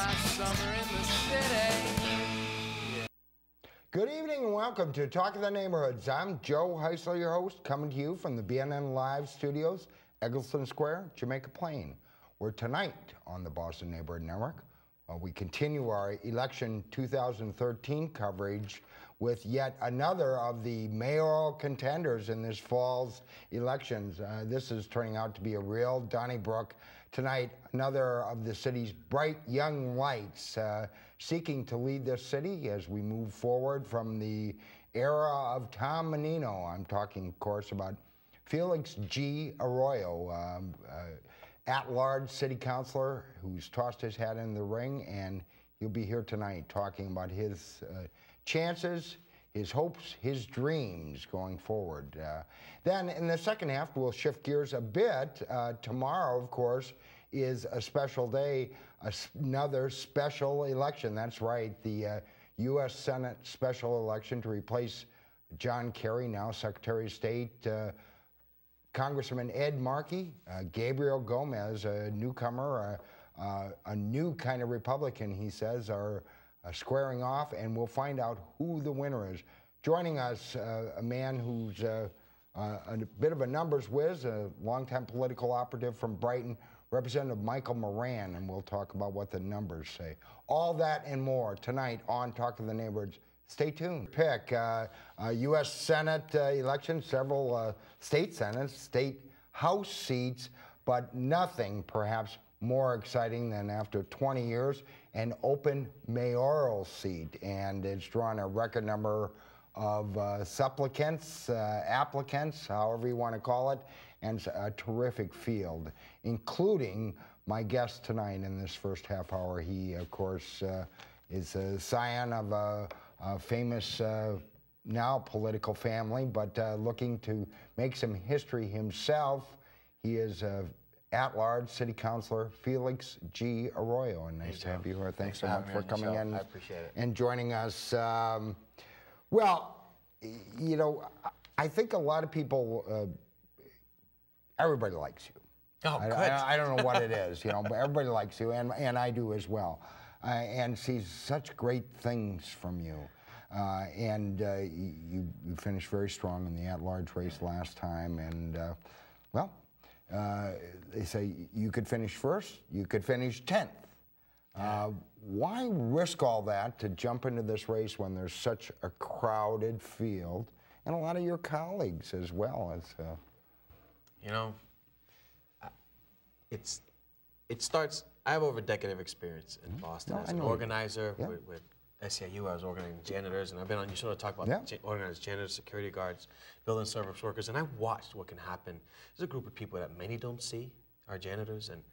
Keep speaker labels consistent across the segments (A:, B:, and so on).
A: my summer in the city.
B: Good evening and welcome to Talk of the Neighborhoods. I'm Joe Heisler, your host, coming to you from the BNN Live studios, Eggleston Square, Jamaica Plain, where tonight on the Boston Neighborhood Network, we continue our election 2013 coverage with yet another of the mayoral contenders in this fall's elections. This is turning out to be a real Donnybrook. Tonight, another of the city's bright young lights seeking to lead this city as we move forward from the era of Tom Menino. I'm talking, of course, about Felix G. Arroyo, at-large city councilor who's tossed his hat in the ring, and he'll be here tonight talking about his chances, his hopes, his dreams going forward. Then in the second half, we'll shift gears a bit. Tomorrow, of course, is a special day, another special election. That's right, the U.S. Senate special election to replace John Kerry, now Secretary of State, Congressman Ed Markey, Gabriel Gomez, a newcomer, a new kind of Republican, he says, are squaring off, and we'll find out who the winner is. Joining us, a man who's a bit of a numbers whiz, a longtime political operative from Brighton, Representative Michael Moran, and we'll talk about what the numbers say. All that and more tonight on Talk of the Neighborhoods. Stay tuned. Pick U.S. Senate election, several state senates, state House seats, but nothing perhaps more exciting than after 20 years, an open mayoral seat. And it's drawn a record number of supplicants, applicants, however you want to call it, and a terrific field, including my guest tonight in this first half hour. He, of course, is a scion of a famous now political family, but looking to make some history himself. He is at-large city councilor Felix G. Arroyo, and nice to have you here. Thanks so much for coming in.
C: I appreciate it.
B: And joining us. Well, you know, I think a lot of people, everybody likes you.
C: Oh, good.
B: I don't know what it is, you know, but everybody likes you, and I do as well. And sees such great things from you. You finished very strong in the at-large race last time, and well, they say you could finish first, you could finish 10th. Why risk all that to jump into this race when there's such a crowded field, and a lot of your colleagues as well as?
C: You know, it starts. I have over a decade of experience in Boston as an organizer with SEIU. I was organizing janitors, and I've been on, you sort of talk about organized janitors, security guards, building service workers, and I watched what can happen. There's a group of people that many don't see, our janitors, and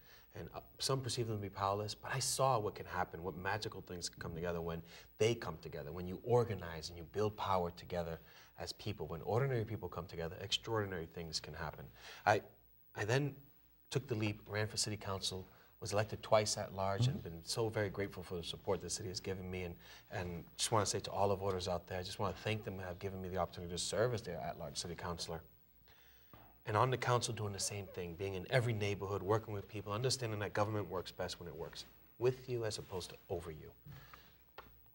C: some perceive them to be powerless, but I saw what can happen, what magical things can come together when they come together, when you organize and you build power together as people. When ordinary people come together, extraordinary things can happen. I then took the leap, ran for city council, was elected twice at large, and been so very grateful for the support the city has given me, and just want to say to all the voters out there, I just want to thank them for have given me the opportunity to serve as their at-large city councilor. And on the council doing the same thing, being in every neighborhood, working with people, understanding that government works best when it works with you as opposed to over you.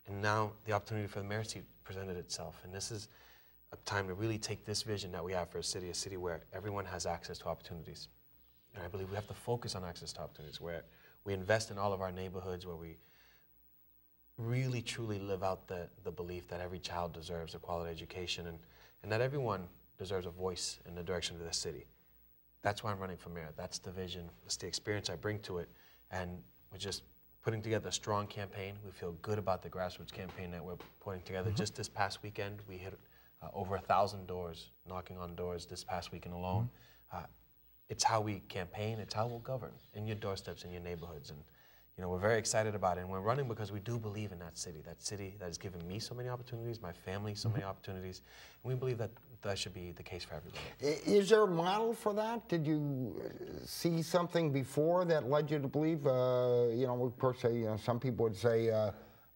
C: And now the opportunity for the mayor seat presented itself, and this is a time to really take this vision that we have for a city where everyone has access to opportunities. And I believe we have to focus on access to opportunities, where we invest in all of our neighborhoods, where we really, truly live out the belief that every child deserves a quality education, and that everyone deserves a voice in the direction of the city. That's why I'm running for mayor. That's the vision. It's the experience I bring to it. And we're just putting together a strong campaign. We feel good about the grassroots campaign that we're putting together. Just this past weekend, we hit over 1,000 doors, knocking on doors this past weekend alone. It's how we campaign, it's how we'll govern in your doorsteps, in your neighborhoods. And you know, we're very excited about it, and we're running because we do believe in that city that has given me so many opportunities, my family so many opportunities, and we believe that that should be the case for everybody.
B: Is there a model for that? Did you see something before that led you to believe, you know, of course, some people would say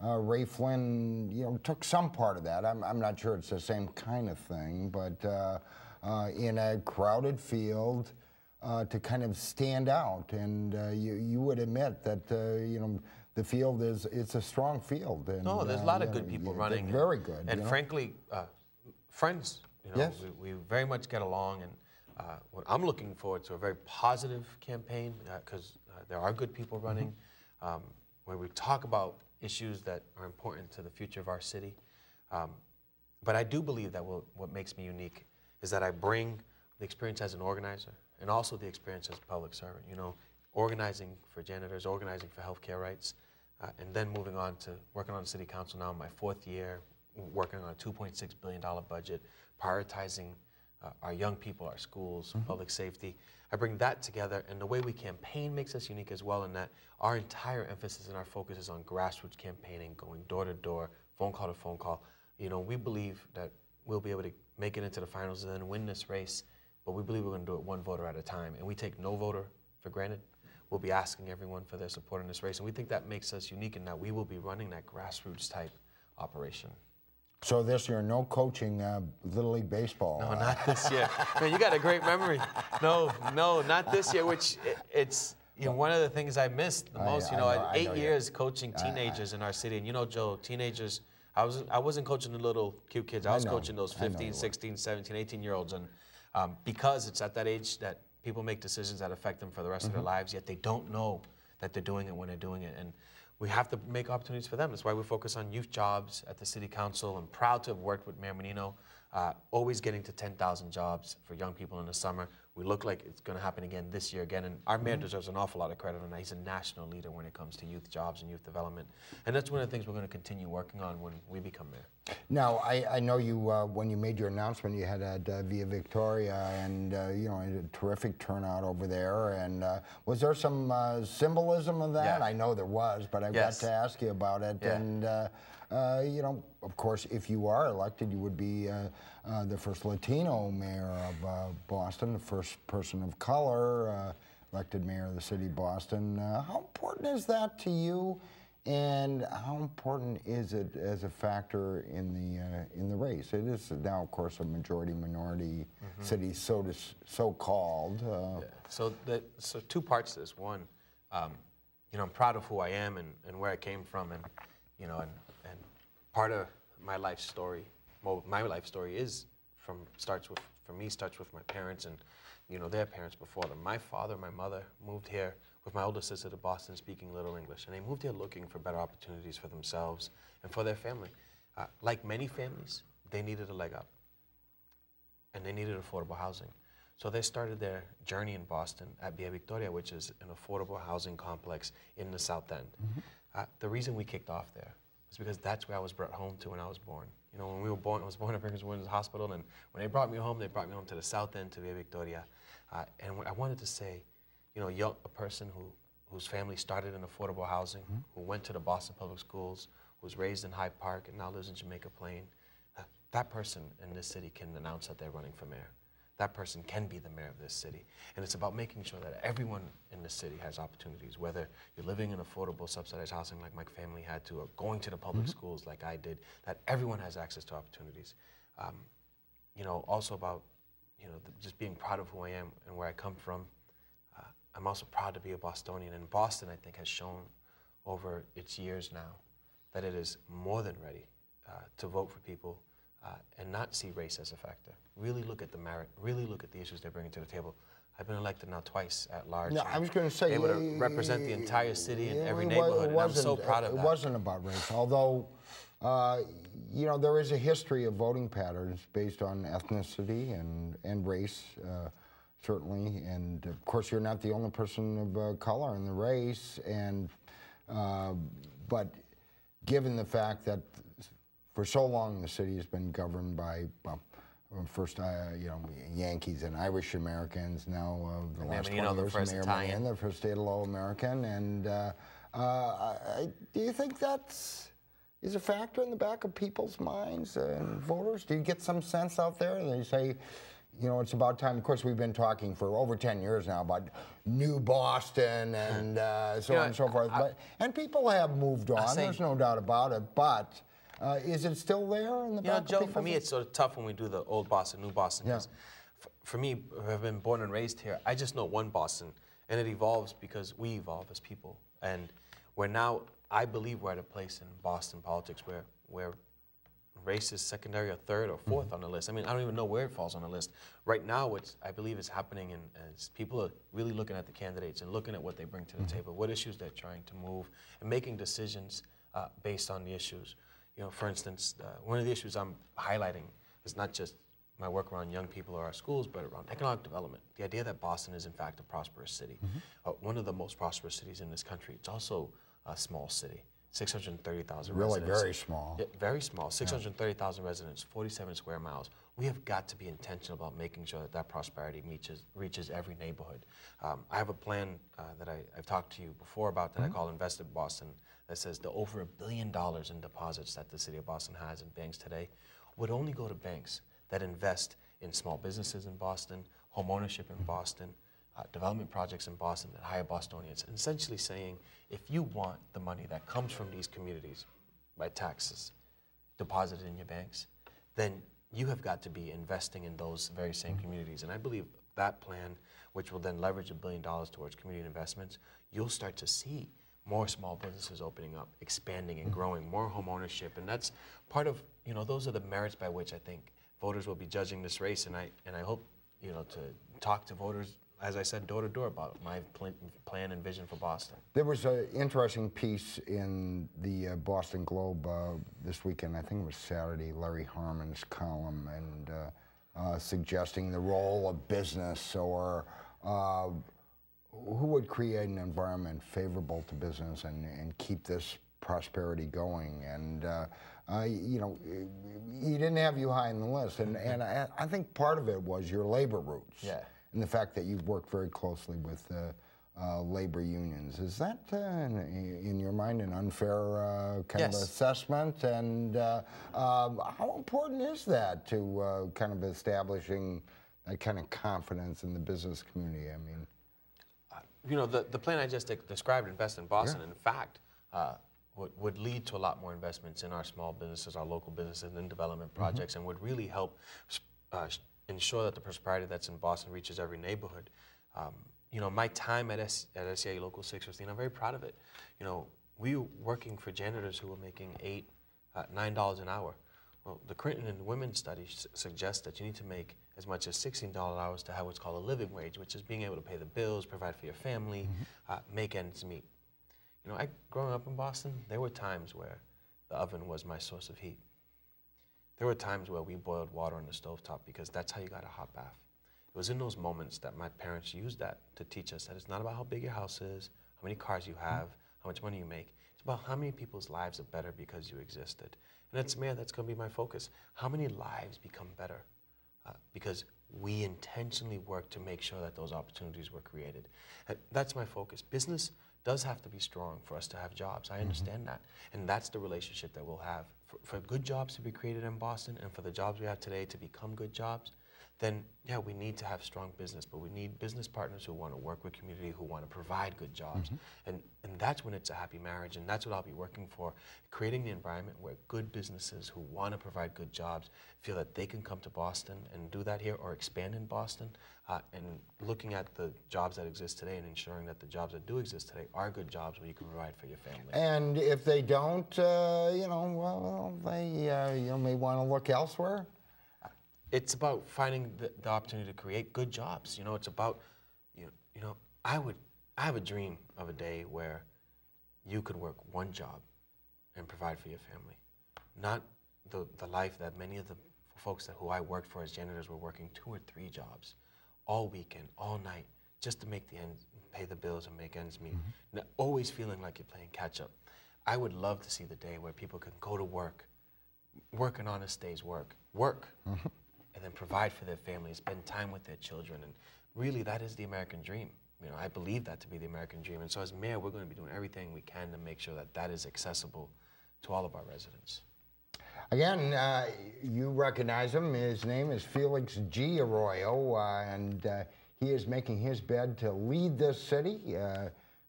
B: Ray Flynn, you know, took some part of that. I'm not sure it's the same kind of thing, but in a crowded field, to kind of stand out, and you would admit that you know, the field it's a strong field. And,
C: no, there's a lot of good people running.
B: Very good.
C: And frankly, friends.
B: Yes.
C: We very much get along, and what I'm looking forward to a very positive campaign because there are good people running, where we talk about issues that are important to the future of our city. But I do believe that what makes me unique is that I bring the experience as an organizer and also the experience as a public servant. Organizing for janitors, organizing for healthcare rights, and then moving on to working on the city council now in my 4th year, working on a $2.6 billion budget, prioritizing our young people, our schools, public safety. I bring that together, and the way we campaign makes us unique as well in that our entire emphasis and our focus is on grassroots campaigning, going door to door, phone call to phone call. We believe that we'll be able to make it into the finals and then win this race, but we believe we're going to do it one voter at a time, and we take no voter for granted. We'll be asking everyone for their support in this race, and we think that makes us unique in that we will be running that grassroots type operation.
B: So this year, no coaching Little League Baseball?
C: No, not this year. Man, you got a great memory. No, not this year, which it's one of the things I missed the most. I had 8 years coaching teenagers in our city, and Joe, teenagers, I wasn't coaching the little cute kids. I was coaching those 15, 16, 17, 18-year-olds, and because it's at that age that people make decisions that affect them for the rest of their lives, yet they don't know that they're doing it when they're doing it. And we have to make opportunities for them. That's why we focus on youth jobs at the City Council. I'm proud to have worked with Mayor Menino, always getting to 10,000 jobs for young people in the summer. We look like it's going to happen again this year again, and our mayor deserves an awful lot of credit on that. He's a national leader when it comes to youth jobs and youth development, and that's one of the things we're going to continue working on when we become mayor.
B: Now, I know you, when you made your announcement, you had at Via Victoria, and a terrific turnout over there, and was there some symbolism of that?
C: Yeah.
B: I know there was, but I've got to ask you about it, and of course, if you are elected, you would be the first Latino mayor of Boston, the first person of color elected mayor of the city of Boston. How important is that to you, and how important is it as a factor in the race? It is now, of course, a majority-minority city, so-called.
C: So 2 parts to this. One, I'm proud of who I am and where I came from, and part of my life story. Well, my life story starts with my parents and their parents before them. My father and my mother moved here with my older sister to Boston speaking little English, and they moved here looking for better opportunities for themselves and for their family. Like many families, they needed a leg up, and they needed affordable housing. So they started their journey in Boston at Via Victoria, which is an affordable housing complex in the South End. The reason we kicked off there was because that's where I was brought home to when I was born. When we were born, I was born at Brigham Women's Hospital, and when they brought me home to the South End, to Via Victoria. And I wanted to say, a person whose family started in affordable housing, who went to the Boston Public Schools, who was raised in Hyde Park, and now lives in Jamaica Plain, that person in this city can announce that they're running for mayor. That person can be the mayor of this city. And it's about making sure that everyone in the city has opportunities, whether you're living in affordable subsidized housing like my family had to, or going to the public schools like I did, that everyone has access to opportunities. Also about, just being proud of who I am and where I come from. I'm also proud to be a Bostonian, and Boston, I think, has shown over its years now that it is more than ready to vote for people and not see race as a factor. Really look at the merit, really look at the issues they're bringing to the table. I've been elected now twice at large.
B: No, I was going to say,
C: able to represent the entire city and every neighborhood, and I'm so proud of that.
B: It wasn't about race, although, there is a history of voting patterns based on ethnicity and race, certainly, and of course you're not the only person of color in the race, and but given the fact that for so long the city has been governed by first Yankees and Irish Americans, now the last 20 years Mayor Moran, the first Italo-American, and do you think that's is a factor in the back of people's minds and voters? Do you get some sense out there? They say, it's about time. Of course, we've been talking for over 10 years now about New Boston and so on and so forth. And people have moved on. There's no doubt about it. But is it still there in the back of
C: Joe,
B: people's
C: for me, it's sort of tough when we do the old Boston, New Boston. Yeah. For me, who have been born and raised here, I just know one Boston, and it evolves because we evolve as people. And where now I believe we're at a place in Boston politics where race is secondary or third or fourth on the list. I mean, I don't even know where it falls on the list. Right now, what I believe is happening as people are really looking at the candidates and looking at what they bring to the table, what issues they're trying to move, and making decisions based on the issues. You know, for instance, one of the issues I'm highlighting is not just my work around young people or our schools, but around economic development. The idea that Boston is, in fact, a prosperous city. One of the most prosperous cities in this country. It's also a small city. 630,000 residents.
B: Really very small.
C: Yeah, very small. 630,000 residents, 47 square miles. We have got to be intentional about making sure that that prosperity reaches every neighborhood. I have a plan that I've talked to you before about that I call Invest in Boston, that says the over $1 billion in deposits that the city of Boston has in banks today would only go to banks that invest in small businesses in Boston, home ownership in Boston, development projects in Boston that hire Bostonians, and essentially saying, if you want the money that comes from these communities by taxes deposited in your banks, then you have got to be investing in those very same communities. And I believe that plan, which will then leverage $1 billion towards community investments, you'll start to see more small businesses opening up, expanding and growing, more home ownership. And that's part of, you know, those are the merits by which I think voters will be judging this race. And I hope, you know, to talk to voters, as I said, door to door about my plan and vision for Boston.
B: There was an interesting piece in the Boston Globe this weekend, I think it was Saturday, Larry Harmon's column, and suggesting the role of business, or who would create an environment favorable to business and keep this prosperity going. And you know, he didn't have you high on the list, and I think part of it was your labor roots.
C: Yeah.
B: And the fact that you've worked very closely with labor unions. Is that, in your mind, an unfair kind of assessment? And how important is that to kind of establishing that kind of confidence in the business community? I mean,
C: you know, the plan I just described, Invest in Boston, in fact, would lead to a lot more investments in our small businesses, our local businesses, and development projects, and would really help ensure that the prosperity that's in Boston reaches every neighborhood. You know, my time at SCIU Local 615, I'm very proud of it. You know, we were working for janitors who were making $9 an hour. Well, the Clinton and Women's study suggests that you need to make as much as $16 hours to have what's called a living wage, which is being able to pay the bills, provide for your family, make ends meet. You know, growing up in Boston, there were times where the oven was my source of heat. There were times where we boiled water on the stovetop because that's how you got a hot bath. It was in those moments that my parents used that to teach us that it's not about how big your house is, how many cars you have, how much money you make. It's about how many people's lives are better because you existed. And that's going to be my focus. How many lives become better because we intentionally work to make sure that those opportunities were created. That's my focus. Business does have to be strong for us to have jobs. I understand that. And that's the relationship that we'll have. For good jobs to be created in Boston and for the jobs we have today to become good jobs, then yeah, we need to have strong business, but we need business partners who want to work with community, who want to provide good jobs. And that's when it's a happy marriage, and that's what I'll be working for, creating the environment where good businesses who want to provide good jobs feel that they can come to Boston and do that here or expand in Boston, and looking at the jobs that exist today and ensuring that the jobs that do exist today are good jobs where you can provide for your family.
B: And if they don't, you know, well, they you may want to look elsewhere.
C: It's about finding the opportunity to create good jobs. You know, it's about, you know, I have a dream of a day where you could work one job and provide for your family. Not the life that many of the folks who I worked for as janitors were working 2 or 3 jobs all weekend, all night, just to make the ends, pay the bills and make ends meet. Always feeling like you're playing catch up. I would love to see the day where people can go to work an honest day's work, and then provide for their families, spend time with their children. And really, that is the American dream. You know, I believe that to be the American dream. And so as mayor, we're going to be doing everything we can to make sure that that is accessible to all of our residents.
B: Again, you recognize him. His name is Felix G. Arroyo, and he is making his bid to lead this city,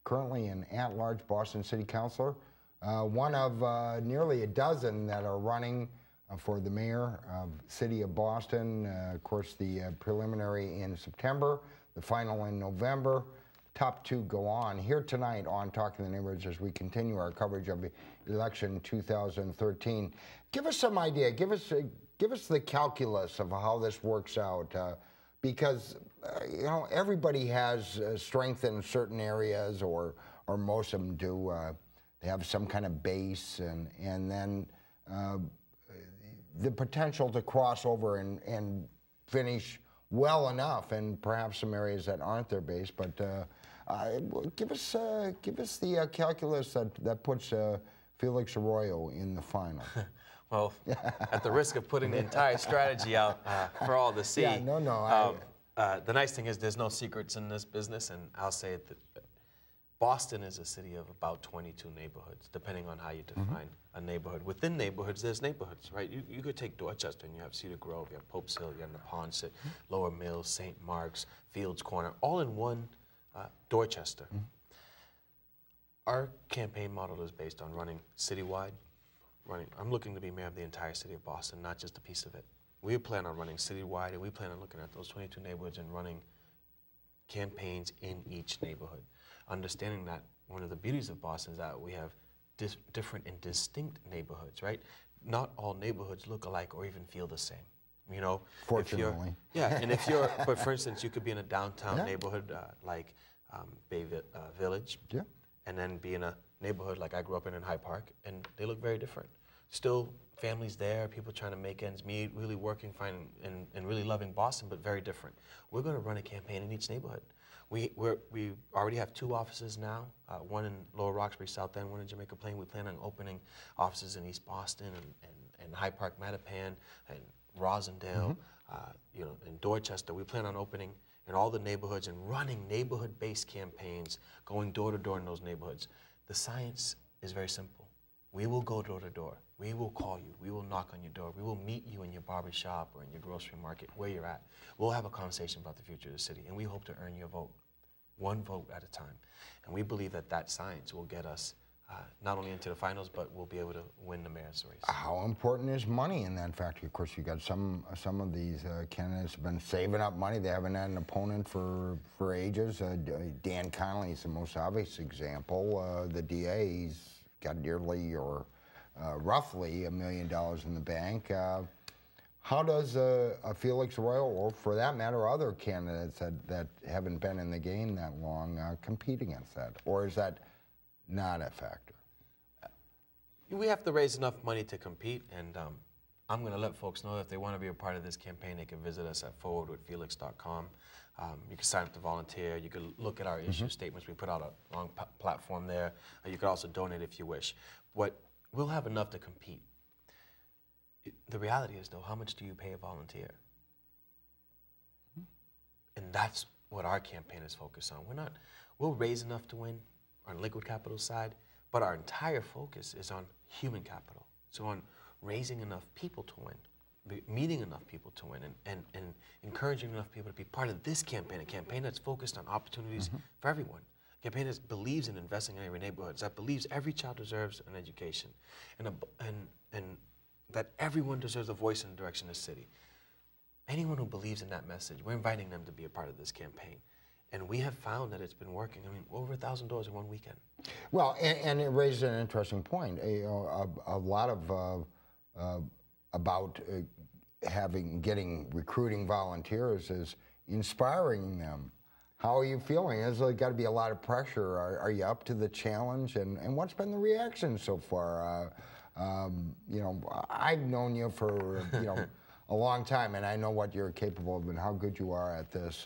B: currently an at-large Boston City Councilor, one of nearly a dozen that are running for the mayor of City of Boston. Of course, the preliminary in September, the final in November. top two go on. Here tonight on Talking the Neighborhoods as we continue our coverage of election 2013. Give us some idea. Give us the calculus of how this works out. Because, you know, everybody has strength in certain areas, or most of them do. They have some kind of base, and then the potential to cross over and finish well enough in perhaps some areas that aren't their base. But give us the calculus that puts Felix Arroyo in the final.
C: Well, at the risk of putting the entire strategy out for all to see.
B: Yeah,
C: the nice thing is there's no secrets in this business, and I'll say it that Boston is a city of about 22 neighborhoods, depending on how you define a neighborhood. Within neighborhoods, there's neighborhoods, right? You could take Dorchester, and you have Cedar Grove, you have Pope's Hill, you have Neponset, Lower Mills, St. Mark's, Fields Corner, all in one Dorchester. Our campaign model is based on running citywide. I'm looking to be mayor of the entire city of Boston, not just a piece of it. We plan on running citywide, and we plan on looking at those 22 neighborhoods and running campaigns in each neighborhood. Understanding that one of the beauties of Boston is that we have different and distinct neighborhoods, right? Not all neighborhoods look alike or even feel the same. You know,
B: fortunately.
C: And if you're, but for instance, you could be in a downtown neighborhood like Bay Village, and then be in a neighborhood like I grew up in Hyde Park, and they look very different. Still families there, people trying to make ends meet, really working, finding, and really loving Boston, but very different. We're going to run a campaign in each neighborhood. We already have 2 offices now, one in Lower Roxbury, South End, one in Jamaica Plain. We plan on opening offices in East Boston and Hyde Park, Mattapan, and Rosendale, you know, in Dorchester. We plan on opening in all the neighborhoods and running neighborhood-based campaigns, going door to door in those neighborhoods. The science is very simple. We will go door to door. We will call you. We will knock on your door. We will meet you in your barber shop or in your grocery market, where you're at. We'll have a conversation about the future of the city, and we hope to earn your vote, 1 vote at a time. And we believe that that science will get us not only into the finals, but we'll be able to win the mayor's race. How
B: important is money in that factor? Of course, you got some of these candidates have been saving up money. They haven't had an opponent for ages. Dan Connolly is the most obvious example. The DA, he's got nearly or roughly $1 million in the bank. How does a Felix Arroyo, or for that matter, other candidates that haven't been in the game that long, compete against that? Or is that not a factor?
C: We have to raise enough money to compete, and I'm going to let folks know that if they want to be a part of this campaign, they can visit us at forwardwithfelix.com. You can sign up to volunteer. You can look at our issue statements. We put out a long platform there. You can also donate if you wish. We'll have enough to compete. The reality is, though, how much do you pay a volunteer? And that's what our campaign is focused on. We'll raise enough to win on liquid capital side, but our entire focus is on human capital. So on raising enough people to win, meeting enough people to win, and encouraging enough people to be part of this campaign, a campaign that's focused on opportunities for everyone. A campaign that believes in investing in every neighborhood, that believes every child deserves an education, and that everyone deserves a voice in the direction of the city. Anyone who believes in that message, we're inviting them to be a part of this campaign. And we have found that it's been working. I mean, over $1,000 in 1 weekend.
B: Well, and it raises an interesting point. A lot of about getting recruiting volunteers is inspiring them. How are you feeling? There's got to be a lot of pressure. Are you up to the challenge? And what's been the reaction so far? You know, I've known you for a long time, and I know what you're capable of and how good you are at this.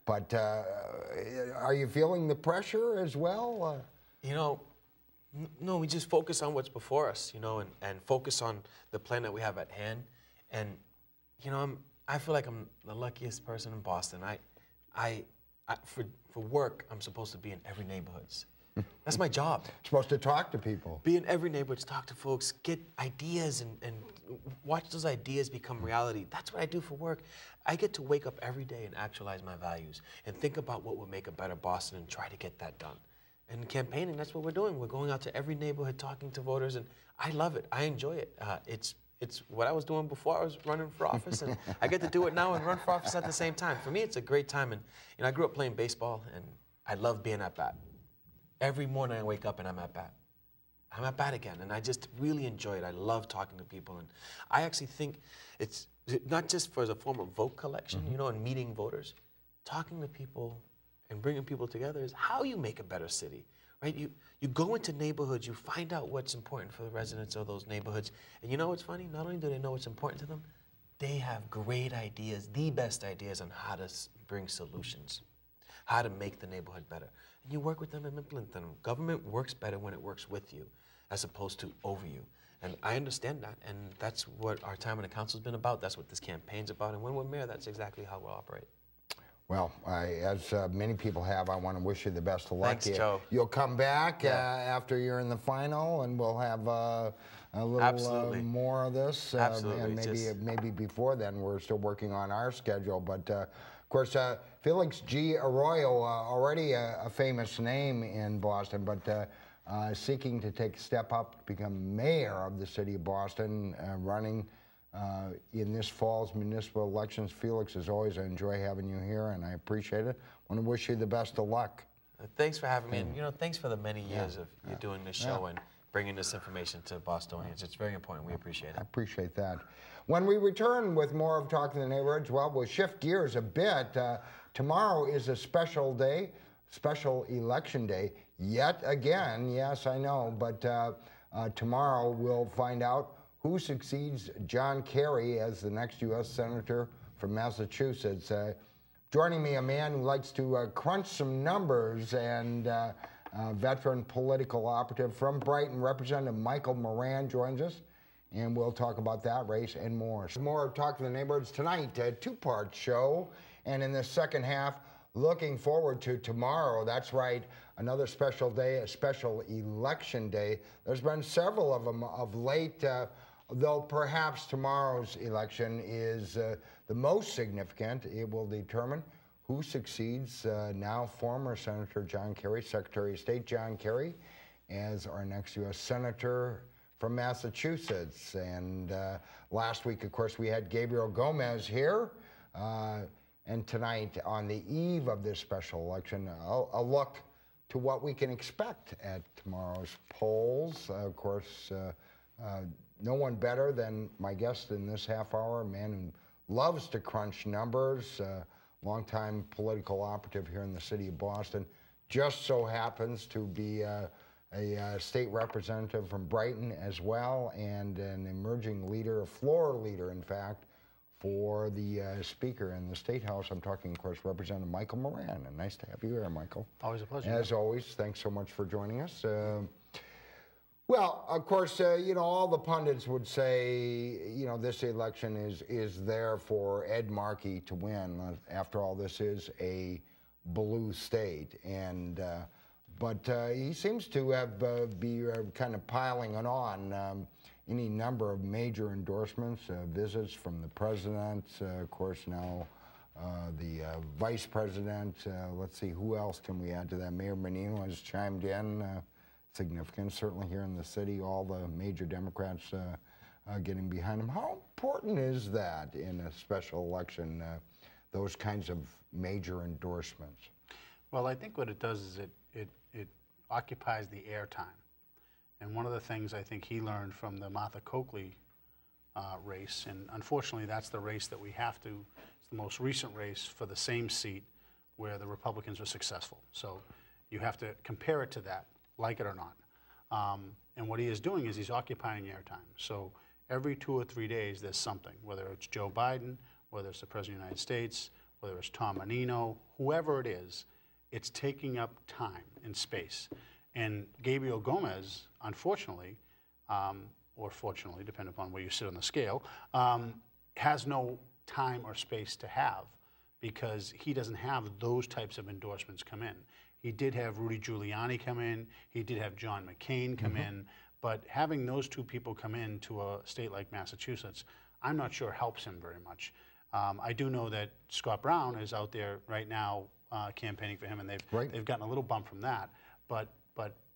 B: But are you feeling the pressure as well?
C: You know, no, we just focus on what's before us, you know, and focus on the plan that we have at hand. And, you know, I feel like I'm the luckiest person in Boston. For work, I'm supposed to be in every neighborhood. That's my job.
B: You're supposed to talk to people.
C: Be in every neighborhood, talk to folks, get ideas, and watch those ideas become reality. That's what I do for work. I get to wake up every day and actualize my values and think about what would make a better Boston and try to get that done. And campaigning, that's what we're doing. We're going out to every neighborhood, talking to voters, and I love it. I enjoy it. It's what I was doing before I was running for office, and I get to do it now and run for office at the same time. For me, it's a great time. And you know, I grew up playing baseball, and I love being at bat. Every morning I wake up and I'm at bat. I'm at bat again, and I just really enjoy it. I love talking to people, and I actually think it's not just for as a form of vote collection, you know, and meeting voters. Talking to people and bringing people together is how you make a better city, right? You go into neighborhoods, you find out what's important for the residents of those neighborhoods, and you know what's funny? Not only do they know what's important to them, they have great ideas, the best ideas on how to bring solutions, how to make the neighborhood better. And you work with them and implement them. Government works better when it works with you as opposed to over you. And I understand that, and that's what our time in the council's been about. That's what this campaign's about. And when we're mayor, that's exactly how we'll operate.
B: Well, as many people have, I want to wish you the best of luck.
C: Thanks, Joe.
B: You'll come back after you're in the final, and we'll have a little more of this.
C: Absolutely.
B: And maybe before then, we're still working on our schedule. But of course, Felix G. Arroyo, already a famous name in Boston, but seeking to take a step up to become mayor of the city of Boston, running in this fall's municipal elections. Felix, as always, I enjoy having you here, and I appreciate it. I want to wish you the best of luck.
C: Thanks for having me, and you know, thanks for the many years of you doing this show and bringing this information to Bostonians. It's very important. We appreciate it. I
B: appreciate that. When we return with more of Talking the Neighborhoods, well, we'll shift gears a bit. Tomorrow is a special day, special election day, yet again. Yes, I know, but tomorrow we'll find out who succeeds John Kerry as the next U.S. Senator from Massachusetts. Joining me, a man who likes to crunch some numbers, and veteran political operative from Brighton, Representative Michael Moran joins us, and we'll talk about that race and more. More of Talking the Neighborhoods tonight, a two-part show, and in the second half, looking forward to tomorrow. That's right, another special day, a special election day. There's been several of them of late, though perhaps tomorrow's election is the most significant. It will determine who succeeds now former Senator John Kerry, Secretary of State John Kerry, as our next U.S. Senator from Massachusetts. And last week, of course, we had Gabriel Gomez here. And tonight, on the eve of this special election, a look to what we can expect at tomorrow's polls. Of course, no one better than my guest in this half hour, a man who loves to crunch numbers, longtime political operative here in the city of Boston, just so happens to be a state representative from Brighton as well, and an emerging leader, a floor leader, in fact, for the Speaker in the State House. I'm talking, of course, Representative Michael Moran, and nice to have you here, Michael.
D: Always a pleasure.
B: As always, thanks so much for joining us. Well, of course, you know, all the pundits would say, you know, this election is there for Ed Markey to win. After all, this is a blue state, and but he seems to have be kind of piling it on. Any number of major endorsements, visits from the president, of course now the vice president. Let's see, who else can we add to that? Mayor Menino has chimed in. Significant, certainly here in the city, all the major Democrats getting behind him. How important is that in a special election, those kinds of major endorsements?
D: Well, I think what it does is it occupies the airtime. And one of the things I think he learned from the Martha Coakley race, and unfortunately that's the race that we have to, it's the most recent race for the same seat where the Republicans were successful. So you have to compare it to that, like it or not. And what he is doing is he's occupying airtime. So every 2 or 3 days there's something, whether it's Joe Biden, whether it's the President of the United States, whether it's Tom Menino, whoever it is, it's taking up time and space. And Gabriel Gomez, unfortunately, or fortunately, depending upon where you sit on the scale, has no time or space to have because he doesn't have those types of endorsements come in. He did have Rudy Giuliani come in, he did have John McCain come in, but having those two people come in to a state like Massachusetts, I'm not sure helps him very much. I do know that Scott Brown is out there right now campaigning for him, and they've gotten a little bump from that. But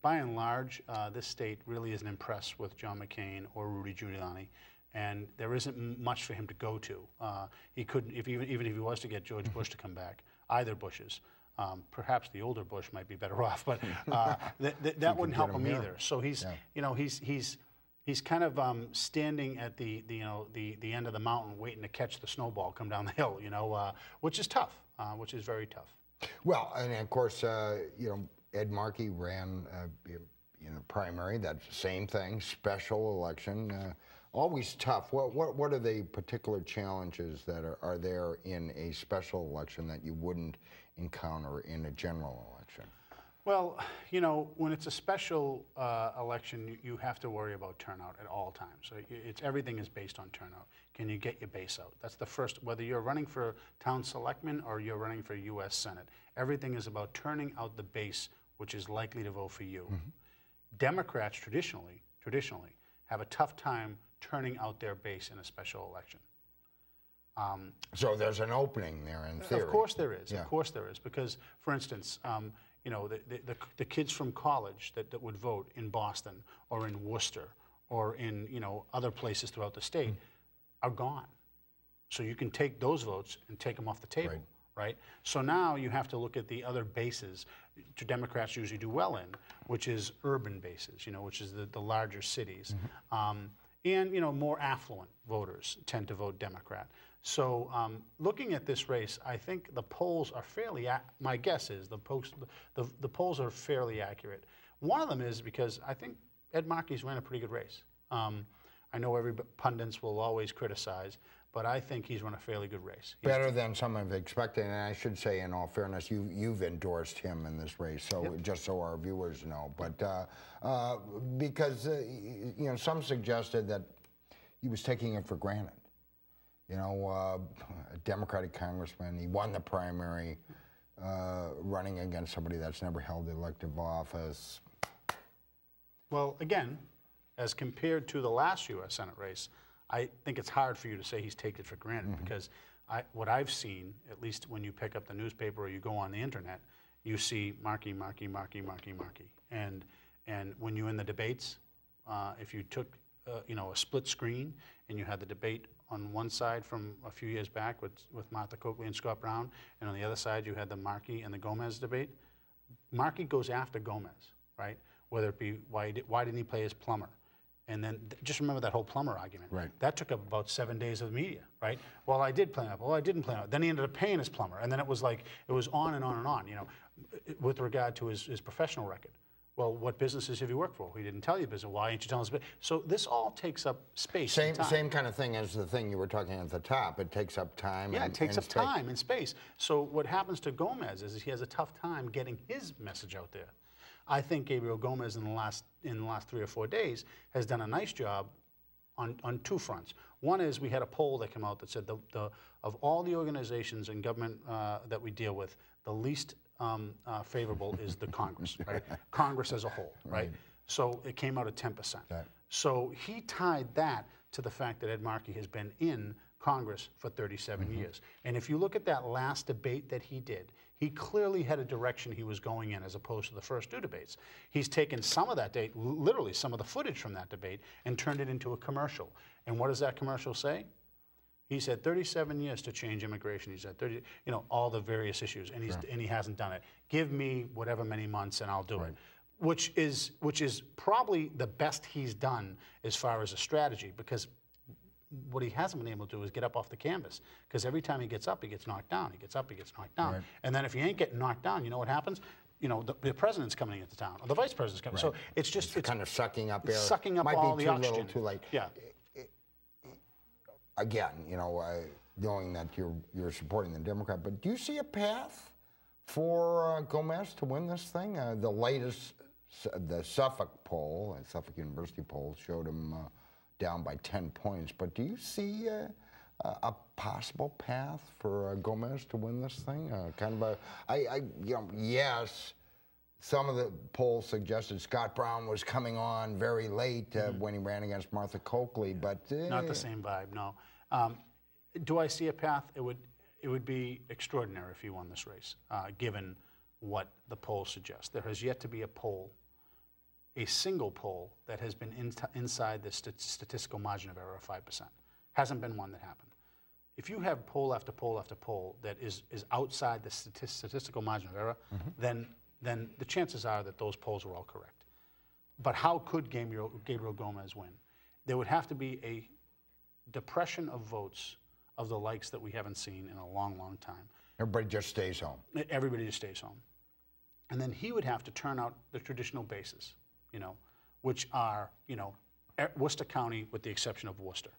D: by and large, this state really isn't impressed with John McCain or Rudy Giuliani, and there isn't much for him to go to. He couldn't, even if he was to get George Bush to come back, either Bushes, Perhaps the older Bush might be better off, but that wouldn't help him either. So he's, you know, he's kind of standing at the end of the mountain, waiting to catch the snowball come down the hill. You know, which is tough, which is very tough.
B: Well, and of course, you know, Ed Markey ran in the primary. That's the same thing. Special election. Always tough. What are the particular challenges that are there in a special election that you wouldn't encounter in a general election?
D: Well, you know, when it's a special election, you have to worry about turnout at all times. So everything is based on turnout. Can you get your base out? That's the first, whether you're running for town selectman or you're running for U.S. Senate. Everything is about turning out the base, which is likely to vote for you. Mm-hmm. Democrats traditionally have a tough time turning out their base in a special election.
B: So there's an opening there in theory.
D: Of course there is. Yeah. Of course there is. Because, for instance, you know, the kids from college that would vote in Boston or in Worcester or in, you know, other places throughout the state are gone. So you can take those votes and take them off the table. Right? So now you have to look at the other bases Democrats usually do well in, which is urban bases, you know, which is the larger cities. Mm-hmm. And, you know, more affluent voters tend to vote Democrat. So looking at this race, I think the polls are fairly, my guess is the polls are fairly accurate. One of them is because I think Ed Markey's ran a pretty good race. I know pundits will always criticize, but I think he's run a fairly good race.
B: Better than some have expected, and I should say, in all fairness, you've endorsed him in this race, so just so our viewers know. But because you know, some suggested that he was taking it for granted. You know, a Democratic congressman, he won the primary, running against somebody that's never held elective office.
D: Well, again, as compared to the last U.S. Senate race, I think it's hard for you to say he's taken it for granted because what I've seen, at least when you pick up the newspaper or you go on the internet, you see Markey. And when you're in the debates, if you took you know, a split screen and you had the debate on one side from a few years back with Martha Coakley and Scott Brown, and on the other side you had the Markey and the Gomez debate, Markey goes after Gomez, right? Whether it be why didn't he play his plumber? And then just remember that whole plumber argument. Right. That took up about 7 days of the media, right? Well, I did play him up. Well, I didn't play him up. Then he ended up paying his plumber. And then it was like, it was on and on and on, you know, with regard to his professional record. Well, what businesses have you worked for? He didn't tell you business. Why didn't you tell us? So this all takes up space and time.
B: Same kind of thing as the thing you were talking at the top. It takes up time
D: it takes up time and space. So what happens to Gomez is he has a tough time getting his message out there. I think Gabriel Gomez in the last 3 or 4 days has done a nice job on two fronts. One is we had a poll that came out that said of all the organizations in government that we deal with, the least favorable is the Congress, right? Congress as a whole, right? So it came out at 10%. Right. So he tied that to the fact that Ed Markey has been in Congress for 37 years. And if you look at that last debate that he did, he clearly had a direction he was going in as opposed to the first two debates. He's taken some of that debate, literally some of the footage from that debate, and turned it into a commercial. And what does that commercial say? He said 37 years to change immigration. He said 30, you know, all the various issues, and he hasn't done it. Give me whatever many months, and I'll do it. Which is probably the best he's done as far as a strategy, because what he hasn't been able to do is get up off the canvas, because every time he gets up, he gets knocked down. He gets up, he gets knocked down. And then if he ain't getting knocked down, you know what happens? You know, the president's coming into town, or the vice president's coming. So it's just
B: it's kind of sucking up air.
D: Sucking up all the oxygen. Might be too little, too late.
B: Yeah. Again, you know, knowing that you're supporting the Democrat, but do you see a path for Gomez to win this thing? The latest, the Suffolk poll, Suffolk University poll, showed him down by 10 points. But do you see a possible path for Gomez to win this thing? Kind of you know, yes. Some of the polls suggested Scott Brown was coming on very late when he ran against Martha Coakley, but
D: not the same vibe. No. Do I see a path? It would be extraordinary if he won this race, given what the polls suggest. There has yet to be a poll, a single poll that has been inside the statistical margin of error of 5%. Hasn't been one that happened. if you have poll after poll after poll that is outside the statistical margin of error, then the chances are that those polls were all correct. But how could Gabriel Gomez win? There would have to be a depression of votes of the likes that we haven't seen in a long, long time.
B: Everybody just stays home.
D: Everybody just stays home. And then he would have to turn out the traditional bases, which are, Worcester County with the exception of Worcester.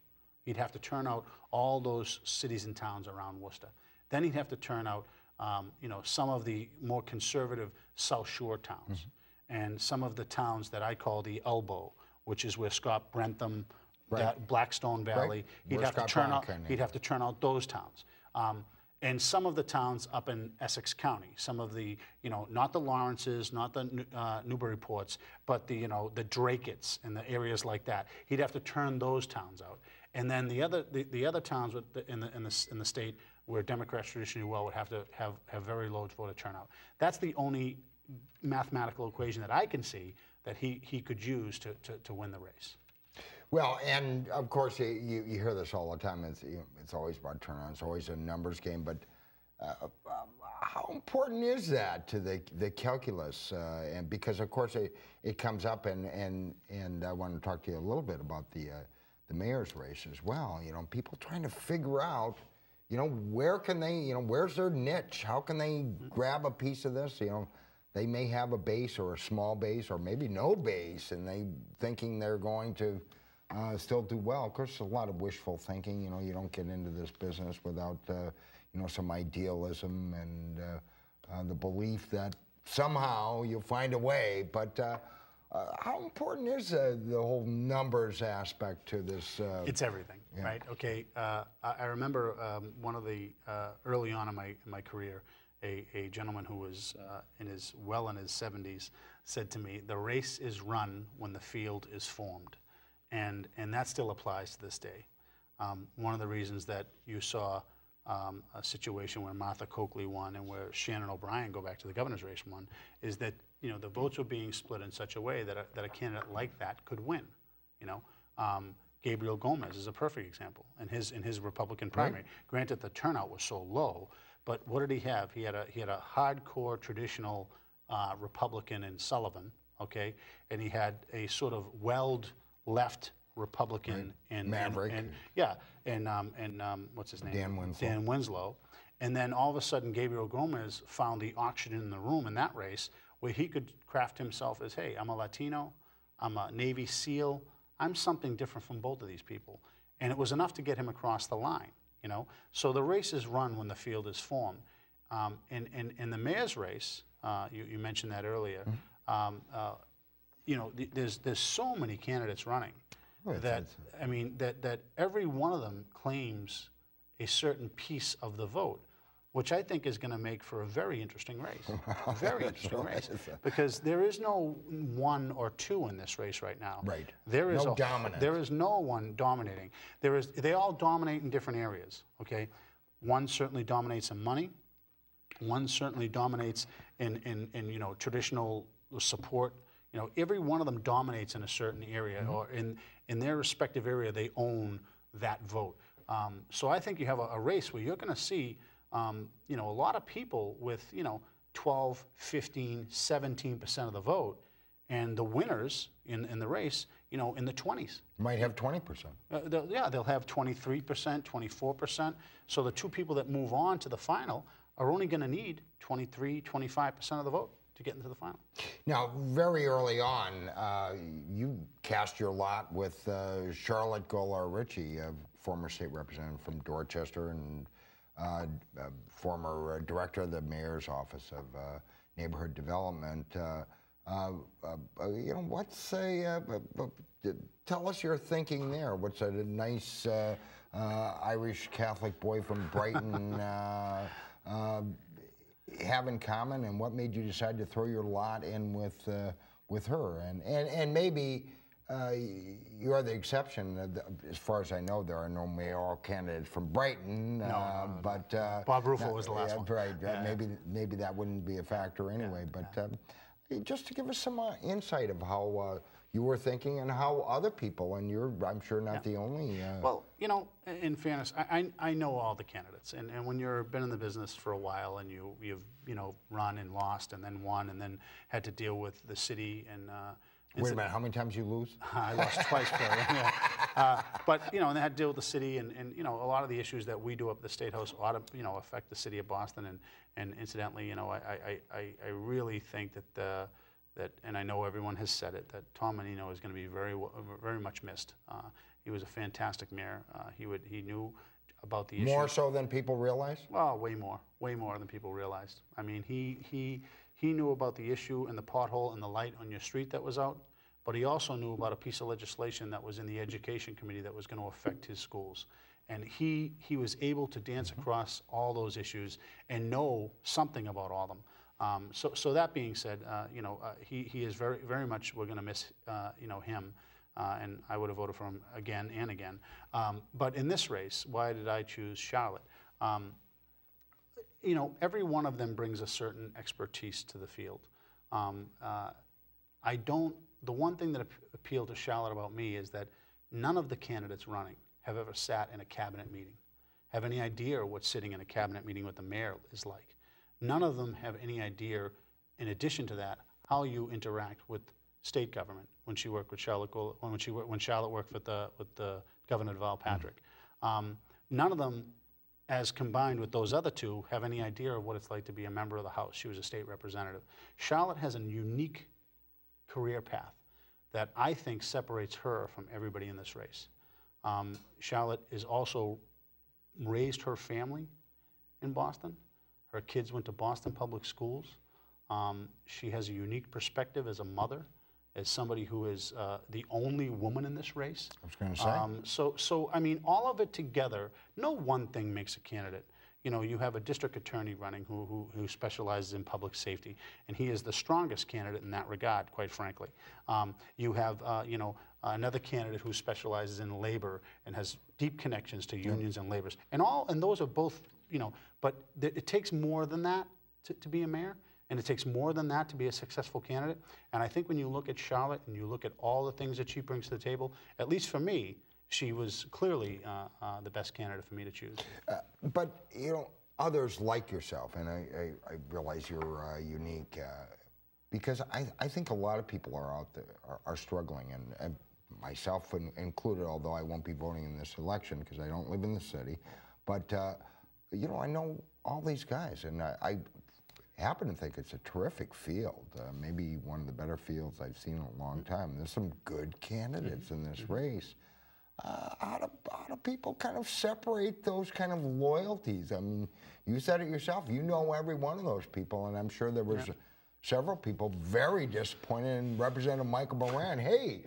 D: He'd have to turn out all those cities and towns around Worcester. Then he'd have to turn out, some of the more conservative South Shore towns and some of the towns that I call the elbow, which is where Scott Brentham, Blackstone Valley, he'd have to turn out those towns. And some of the towns up in Essex County, some of the, not the Lawrences, not the Newburyports, but the, the Drakeets and the areas like that. He'd have to turn those towns out. And then the other towns in the state where Democrats traditionally would have to have very low voter turnout. That's the only mathematical equation that I can see that he could use to win the race.
B: Well, and of course, you hear this all the time. It's always about turnout. It's always a numbers game. But how important is that to the calculus? And because of course it comes up, and I want to talk to you a little bit about the mayor's race as well. People trying to figure out, where can they, where's their niche? How can they grab a piece of this? They may have a base or a small base or maybe no base, and they thinking they're going to still do well. Of course, a lot of wishful thinking. You don't get into this business without some idealism and the belief that somehow you'll find a way. But how important is the whole numbers aspect to this?
D: It's everything, right? Okay. I remember one of the early on in my career, a gentleman who was in his 70s said to me, "The race is run when the field is formed." And that still applies to this day. One of the reasons that you saw a situation where Martha Coakley won and where Shannon O'Brien, go back to the governor's race, won, is that the votes were being split in such a way that a candidate like that could win. Gabriel Gomez is a perfect example in his Republican primary. Right. Granted, the turnout was so low, but what did he have? He had a hardcore traditional Republican in Sullivan, okay, and he had a sort of weld left Republican in
B: Maverick,
D: what's his name? Dan Winslow. And then all of a sudden, Gabriel Gomez found the oxygen in the room in that race where he could craft himself as, hey, I'm a Latino, I'm a Navy SEAL, I'm something different from both of these people. And it was enough to get him across the line, So the race is run when the field is formed. In the mayor's race, you mentioned that earlier, there's so many candidates running that every one of them claims a certain piece of the vote, which I think is going to make for a very interesting race. Very interesting race. Because there is no one or two in this race right now.
B: Right.
D: There is
B: dominant.
D: There is no one dominating. They all dominate in different areas. Okay. One certainly dominates in money. One certainly dominates in traditional support. Every one of them dominates in a certain area, or in their respective area, they own that vote. So I think you have a race where you're going to see, a lot of people with, 12, 15, 17% of the vote, and the winners in the race, in the 20s.
B: Might have 20%.
D: They'll have 23%, 24%. So the two people that move on to the final are only going to need 23, 25% of the vote to get into the final.
B: Now, very early on, you cast your lot with Charlotte Golar-Ritchie, a former state representative from Dorchester and former director of the mayor's office of neighborhood development. Tell us your thinking there. What's a nice Irish Catholic boy from Brighton have in common, and what made you decide to throw your lot in with her? And maybe you are the exception. As far as I know, there are no mayoral candidates from Brighton.
D: No.
B: But
D: Bob Ruffalo was the last one.
B: Right. Maybe that wouldn't be a factor anyway. But just to give us some insight of how you were thinking and how other people, and you're, I'm sure, not the only.
D: Well, you know, in fairness, I know all the candidates, and when you've been in the business for a while and you've run and lost and then won and then had to deal with the city and.
B: Wait a minute, how many times you lose?
D: I lost twice, Phil. But, you know, and they had to deal with the city and, you know, a lot of the issues that we do up at the State House ought to, you know, affect the city of Boston. And incidentally, you know, I really think that, and I know everyone has said it, that Tom Menino is going to be very much missed. He was a fantastic mayor. He knew about the issue.
B: More so than people realize?
D: Well, way more than people realized. I mean, he knew about the issue and the pothole and the light on your street that was out, but he also knew about a piece of legislation that was in the Education Committee that was going to affect his schools. And he was able to dance across all those issues and know something about all of them. So that being said, you know, he is very much, we're going to miss, you know, him. And I would have voted for him again and again. But in this race, why did I choose Charlotte? You know, every one of them brings a certain expertise to the field. The one thing that appealed to Charlotte about me is that none of the candidates running have ever sat in a cabinet meeting, have any idea what sitting in a cabinet meeting with the mayor is like. None of them have any idea, in addition to that, how you interact with state government when she worked with Charlotte, when Charlotte worked with the Governor Deval Patrick. None of them, as combined with those other two, have any idea of what it's like to be a member of the House. She was a state representative. Charlotte has a unique career path that I think separates her from everybody in this race. Charlotte is also raised her family in Boston. Her kids went to Boston public schools. She has a unique perspective as a mother, as somebody who is the only woman in this race.
B: I was going to say.
D: So I mean, all of it together, no one thing makes a candidate. You know, you have a district attorney running who specializes in public safety, and he is the strongest candidate in that regard, quite frankly. You have, you know, another candidate who specializes in labor and has deep connections to unions and laborers. And those are both, you know, but it takes more than that to be a mayor. And it takes more than that to be a successful candidate. And I think when you look at Charlotte and you look at all the things that she brings to the table, at least for me, she was clearly the best candidate for me to choose.
B: But, you know, others like yourself, and I realize you're unique, because I think a lot of people are out there, are struggling, and myself included, although I won't be voting in this election because I don't live in the city. But, you know, I know all these guys, and I happen to think it's a terrific field, maybe one of the better fields I've seen in a long time. There's some good candidates in this race. How do people kind of separate those kind of loyalties? I mean, you said it yourself. You know every one of those people, and I'm sure there was several people very disappointed in Representative Michael Moran. Hey,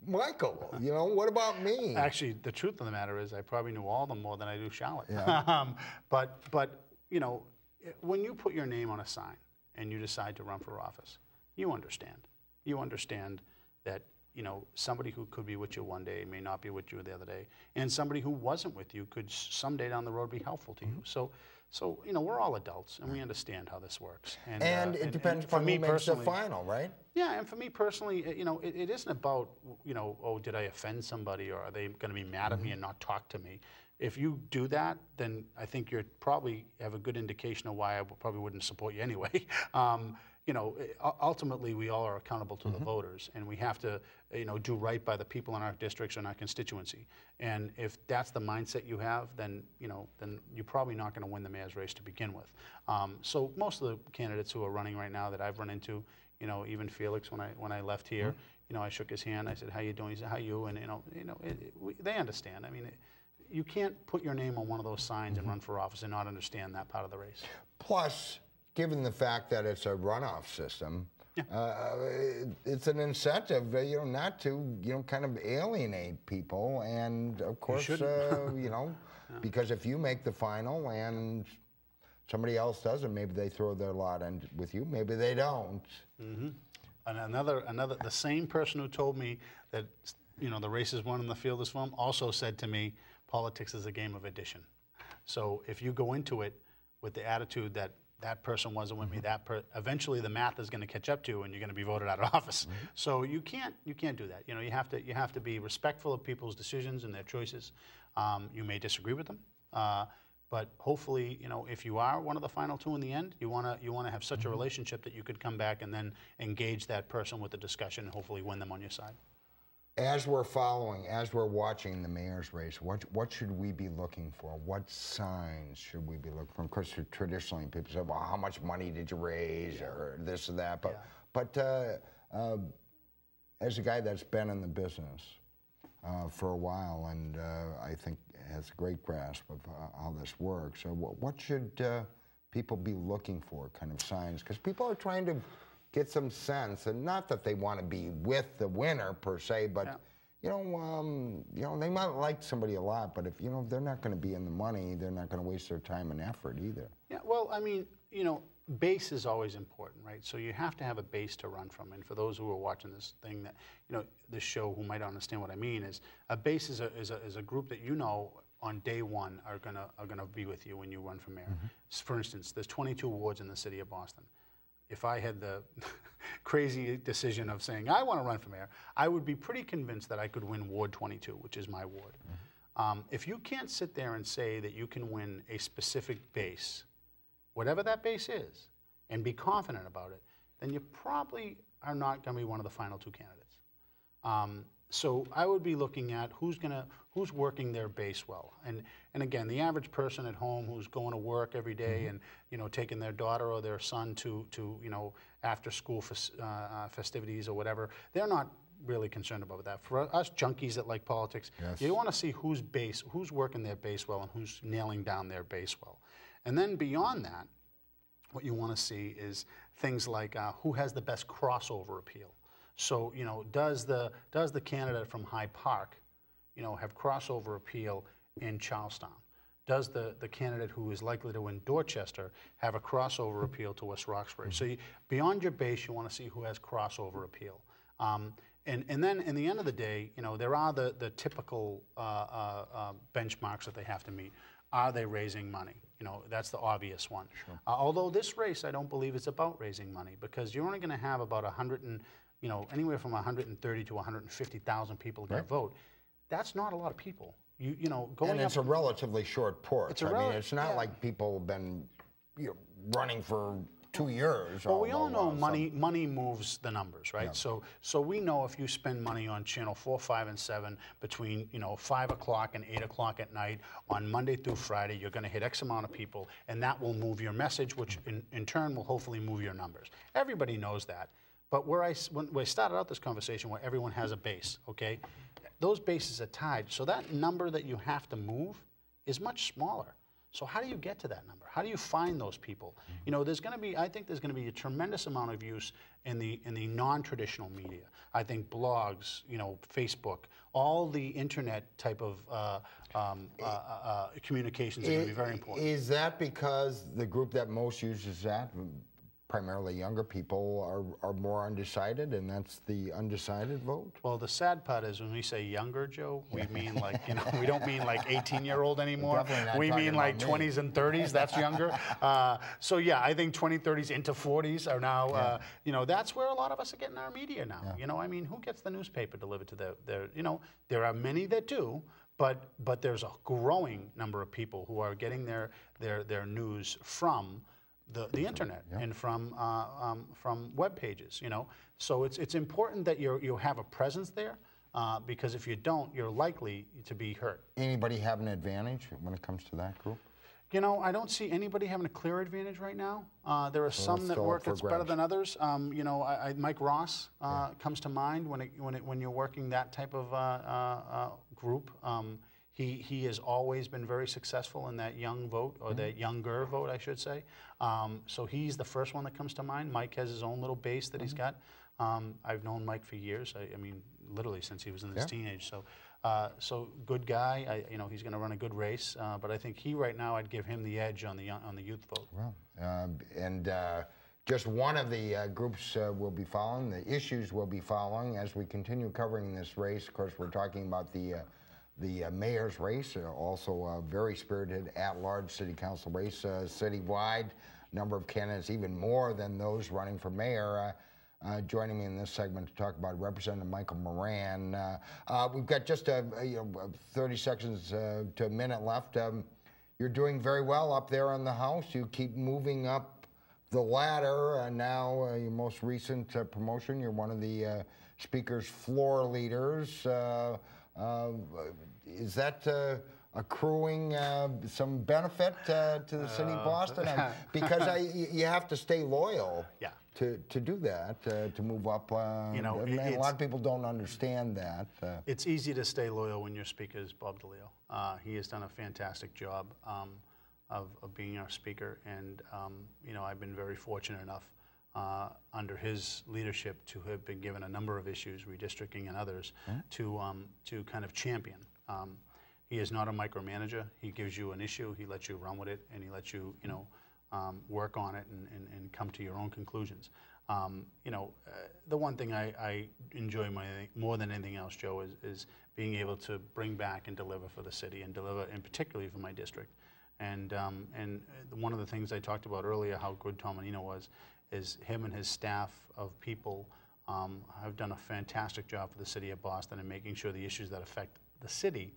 B: Michael, you know, what about me?
D: Actually, the truth of the matter is I probably knew all of them more than I do Charlotte.
B: Yeah.
D: But you know, when you put your name on a sign and you decide to run for office, you understand. You understand that, you know, somebody who could be with you one day may not be with you the other day, and somebody who wasn't with you could someday down the road be helpful to you. So you know, we're all adults and we understand how this works.
B: And it depends upon who makes the final, right?
D: Yeah, and for me personally, you know, it isn't about, you know, oh, did I offend somebody, or are they going to be mad at me and not talk to me? If you do that, then I think you probably have a good indication of why I probably wouldn't support you anyway. You know, ultimately, we all are accountable to the voters, and we have to, you know, do right by the people in our districts and our constituency. And if that's the mindset you have, then, you know, then you're probably not going to win the mayor's race to begin with. So most of the candidates who are running right now that I've run into, you know, even Felix, when I left here, you know, I shook his hand. I said, "How you doing?" He said, "How you?" And they understand. I mean, you can't put your name on one of those signs and run for office and not understand that part of the race.
B: Plus, given the fact that it's a runoff system, it's an incentive, you know, not to, you know, kind of alienate people. And of course, you know, because if you make the final and somebody else doesn't, maybe they throw their lot in with you, maybe they don't.
D: And the same person who told me that, you know, the race is won and the field is won also said to me, politics is a game of addition. So if you go into it with the attitude that that person wasn't with me. Eventually the math is going to catch up to you, and you're going to be voted out of office. So you can't do that. You know, you have to be respectful of people's decisions and their choices. You may disagree with them, but hopefully, you know, if you are one of the final two in the end, you want to have such a relationship that you could come back and then engage that person with the discussion and hopefully win them on your side.
B: As we're watching the mayor's race, what should we be looking for? What signs should we be looking for? Of course, traditionally, people say, well, how much money did you raise, or this or that. But as a guy that's been in the business for a while, and I think has a great grasp of how this works, what should people be looking for, kind of signs? Because people are trying to get some sense, and not that they want to be with the winner per se, but you know, they might like somebody a lot, but if they're not going to be in the money, they're not going to waste their time and effort either. Yeah,
D: well, I mean, you know, base is always important, right? So you have to have a base to run from. And for those who are watching this thing, that this show, who might understand what I mean, is a base is a group that on day one are gonna be with you when you run for mayor. For instance, there's 22 wards in the city of Boston. If I had the crazy decision of saying, I want to run for mayor, I would be pretty convinced that I could win Ward 22, which is my ward. If you can't sit there and say that you can win a specific base, whatever that base is, and be confident about it, then you probably are not going to be one of the final two candidates. So I would be looking at who's working their base well, and again, the average person at home who's going to work every day and taking their daughter or their son to after school festivities or whatever, they're not really concerned about that. For us junkies that like politics, you want to see who's working their base well and who's nailing down their base well, and then beyond that, what you want to see is things like who has the best crossover appeal. So, does the candidate from Hyde Park, have crossover appeal in Charlestown? Does the candidate who is likely to win Dorchester have a crossover appeal to West Roxbury? So beyond your base, you want to see who has crossover appeal. And then in the end of the day, there are the typical benchmarks that they have to meet. Are they raising money? That's the obvious one. Sure. Although this race, I don't believe it's about raising money, because you're only going to have about anywhere from 130 to 150,000 people get vote. That's not a lot of people.
B: And it's a relatively short porch. It's not like people have been running for 2 years.
D: Well, we all know money moves the numbers, right? Yeah. So we know if you spend money on channel 4, 5, and 7 between 5 o'clock and 8 o'clock at night on Monday through Friday, you're going to hit X amount of people, and that will move your message, which in turn will hopefully move your numbers. Everybody knows that. But when I started out this conversation where everyone has a base, okay, those bases are tied. So that number that you have to move is much smaller. So how do you get to that number? How do you find those people? I think there's going to be a tremendous amount of use in the non-traditional media. I think blogs, Facebook, all the internet type of communications are going to be very important.
B: Is that because the group that most uses that, primarily younger people, are more undecided, and that's the undecided vote?
D: Well, the sad part is when we say younger, Joe, we mean like, we don't mean like 18-year-old anymore. We mean like 20s and 30s, that's younger. So yeah, I think 20s, 30s into 40s are now, that's where a lot of us are getting our media now. Yeah. Who gets the newspaper delivered to their there are many that do, but there's a growing number of people who are getting their news from the internet and from web pages, So it's important that you have a presence there, because if you don't, you're likely to be hurt. Anybody
B: have an advantage when it comes to that group?
D: I don't see anybody having a clear advantage right now. There are some that work it's better than others. Mike Ross comes to mind when you're working that type of group. He has always been very successful in that young vote, or that younger vote, I should say. So he's the first one that comes to mind. Mike has his own little base that he's got. I've known Mike for years. I mean, literally since he was in his teenage. So good guy. He's going to run a good race. But I think right now, I'd give him the edge on the youth vote.
B: Well, just one of the groups we'll be following, the issues we'll be following as we continue covering this race. Of course, we're talking about the mayor's race, also a very spirited at-large city council race citywide. number of candidates, even more than those running for mayor. Joining me in this segment to talk about Representative Michael Moran. We've got just 30 seconds to a minute left. You're doing very well up there in the House. You keep moving up the ladder. Now, your most recent promotion, you're one of the Speaker's floor leaders. Is that accruing some benefit to the city of Boston? Because you have to stay loyal.
D: Yeah.
B: To do that, to move up. A lot of people don't understand that.
D: It's easy to stay loyal when your speaker is Bob DeLeo. He has done a fantastic job of being our speaker, and I've been very fortunate enough under his leadership to have been given a number of issues, redistricting and others, to kind of champion. He is not a micromanager. He gives you an issue, he lets you run with it, and he lets you, work on it and come to your own conclusions. The one thing I enjoy more than anything else, Joe, is being able to bring back and deliver for the city, and deliver, and particularly for my district. And one of the things I talked about earlier, how good Tom Menino was, is him and his staff of people have done a fantastic job for the city of Boston in making sure the issues that affect the city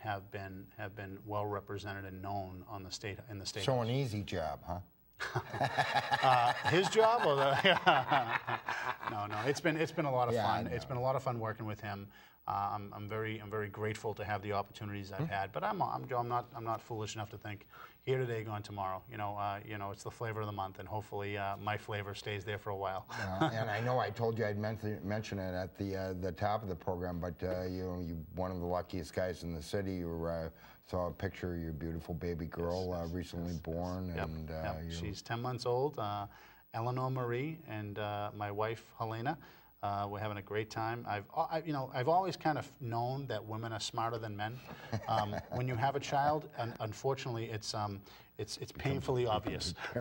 D: have been well represented and known on the state
B: So House. An easy job, huh?
D: His job, or no, it's been a lot of fun. It's been a lot of fun working with him. I'm very grateful to have the opportunities I've had. But I'm not foolish enough to think here today, gone tomorrow. It's the flavor of the month, and hopefully my flavor stays there for a while.
B: And I know I told you I'd mention it at the top of the program, but you're one of the luckiest guys in the city. You saw a picture of your beautiful baby girl recently born, and
D: she's 10 months old. Eleanor Marie and my wife Helena. We're having a great time. I've always kind of known that women are smarter than men. When you have a child, unfortunately, it's painfully obvious. So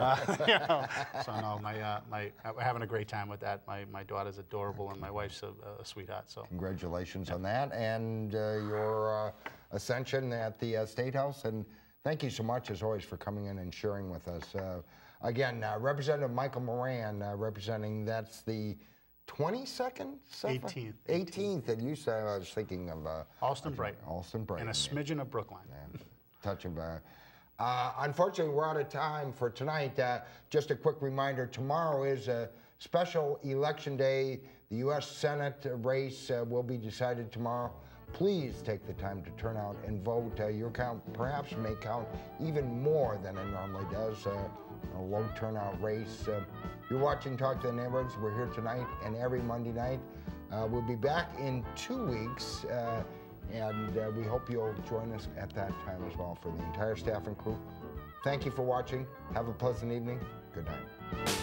D: no, we're having a great time with that. My daughter's adorable, and my wife's a sweetheart. So
B: congratulations on that, and your ascension at the State House. And thank you so much, as always, for coming in and sharing with us. Again, Representative Michael Moran, representing, that's the 22nd? 18th. And you said, I was thinking of
D: Alston Brighton.
B: Alston Brighton.
D: And a smidgen of Brookline.
B: Touch of. Unfortunately, we're out of time for tonight. Just a quick reminder: tomorrow is a special election day. The U.S. Senate race will be decided tomorrow. Please take the time to turn out and vote. Your count perhaps may count even more than it normally does. A low turnout race. You're watching Talk to the Neighborhoods. We're here tonight and every Monday night. We'll be back in 2 weeks, and we hope you'll join us at that time as well. For the entire staff and crew, thank you for watching. Have a pleasant evening. Good night.